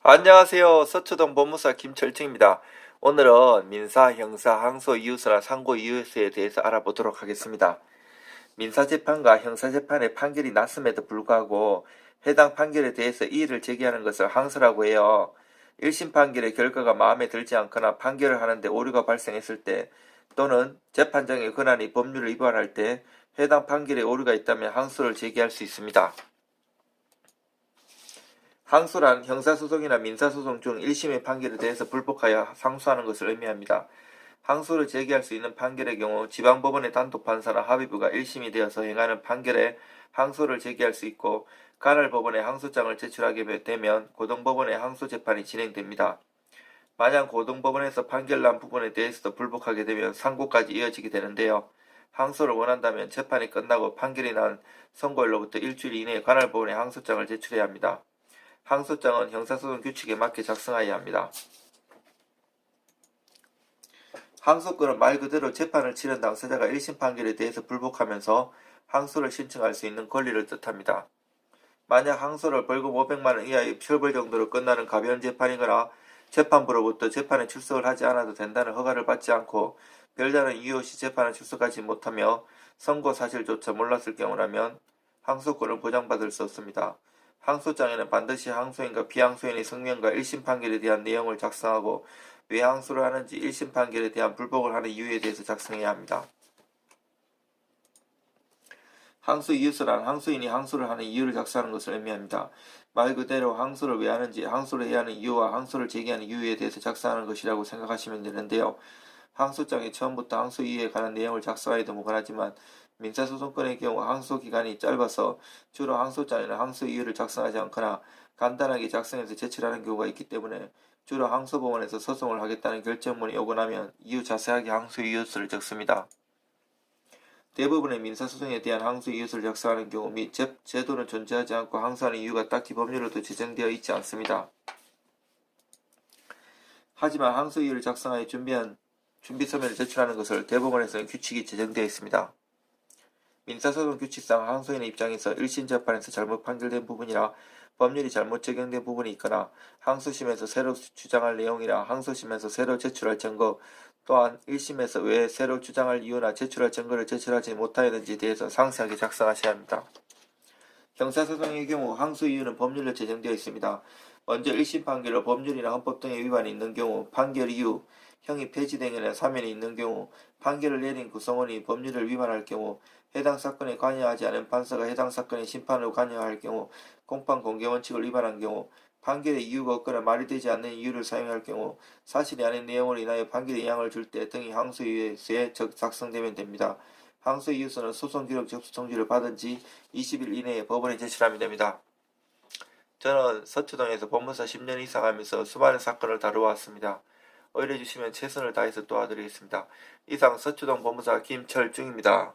안녕하세요. 서초동 법무사 김철清입니다. 오늘은 민사, 형사, 항소 이유서나 상고 이유서에 대해서 알아보도록 하겠습니다. 민사재판과 형사재판의 판결이 났음에도 불구하고 해당 판결에 대해서 이의를 제기하는 것을 항소라고 해요. 1심 판결의 결과가 마음에 들지 않거나 판결을 하는데 오류가 발생했을 때 또는 재판장의 권한이 법률을 위반할 때 해당 판결에 오류가 있다면 항소를 제기할 수 있습니다. 항소란 형사소송이나 민사소송 중 1심의 판결에 대해서 불복하여 상소하는 것을 의미합니다. 항소를 제기할 수 있는 판결의 경우 지방법원의 단독판사나 합의부가 1심이 되어서 행하는 판결에 항소를 제기할 수 있고 간할법원에 항소장을 제출하게 되면 고등법원의 항소재판이 진행됩니다. 만약 고등법원에서 판결 난 부분에 대해서도 불복하게 되면 상고까지 이어지게 되는데요. 항소를 원한다면 재판이 끝나고 판결이 난 선고일로부터 일주일 이내에 간할법원에 항소장을 제출해야 합니다. 항소장은 형사소송 규칙에 맞게 작성해야 합니다. 항소권은 말 그대로 재판을 치른 당사자가 1심 판결에 대해서 불복하면서 항소를 신청할 수 있는 권리를 뜻합니다. 만약 항소를 벌금 500만원 이하의 처벌 정도로 끝나는 가벼운 재판이거나 재판부로부터 재판에 출석을 하지 않아도 된다는 허가를 받지 않고 별다른 이유 없이 재판에 출석하지 못하며 선고 사실조차 몰랐을 경우라면 항소권을 보장받을 수 없습니다. 항소장에는 반드시 항소인과 비항소인의 성명과 1심 판결에 대한 내용을 작성하고 왜 항소를 하는지 1심 판결에 대한 불복을 하는 이유에 대해서 작성해야 합니다. 항소 이유서란 항소인이 항소를 하는 이유를 작성하는 것을 의미합니다. 말 그대로 항소를 왜 하는지, 항소를 해야 하는 이유와 항소를 제기하는 이유에 대해서 작성하는 것이라고 생각하시면 되는데요. 항소장에 처음부터 항소 이유에 관한 내용을 작성하기도 무관하지만 민사소송권의 경우 항소 기간이 짧아서 주로 항소장에는 항소 이유를 작성하지 않거나 간단하게 작성해서 제출하는 경우가 있기 때문에 주로 항소법원에서 소송을 하겠다는 결정문이 오고 나면 이유 자세하게 항소 이유서를 적습니다. 대부분의 민사소송에 대한 항소 이유서를 작성하는 경우 및 제도는 존재하지 않고 항소하는 이유가 딱히 법률로도 지정되어 있지 않습니다. 하지만 항소 이유를 작성하여 준비 서면을 제출하는 것을 대법원에서는 규칙이 제정되어 있습니다. 민사소송 규칙상 항소인의 입장에서 1심 재판에서 잘못 판결된 부분이나 법률이 잘못 적용된 부분이 있거나 항소심에서 새로 주장할 내용이나 항소심에서 새로 제출할 증거 또한 1심에서 왜 새로 주장할 이유나 제출할 증거를 제출하지 못하였는지에 대해서 상세하게 작성하셔야 합니다. 형사소송의 경우 항소 이유는 법률로 제정되어 있습니다. 먼저 1심 판결로 법률이나 헌법 등의 위반이 있는 경우 판결 이유, 형이 폐지되거나 사면이 있는 경우, 판결을 내린 구성원이 법률을 위반할 경우, 해당 사건에 관여하지 않은 판사가 해당 사건의 심판으로 관여할 경우, 공판 공개 원칙을 위반한 경우, 판결의 이유가 없거나 말이 되지 않는 이유를 사용할 경우, 사실이 아닌 내용으로 인하여 판결에 영향을 줄 때 등이 항소 이유서에 작성되면 됩니다. 항소 이유서는 소송 기록 접수 통지를 받은 지 20일 이내에 법원에 제출하면 됩니다. 저는 서초동에서 법무사 10년 이상 하면서 수많은 사건을 다루어왔습니다. 의뢰 주시면 최선을 다해서 도와드리겠습니다. 이상 서초동 법무사 김철중입니다.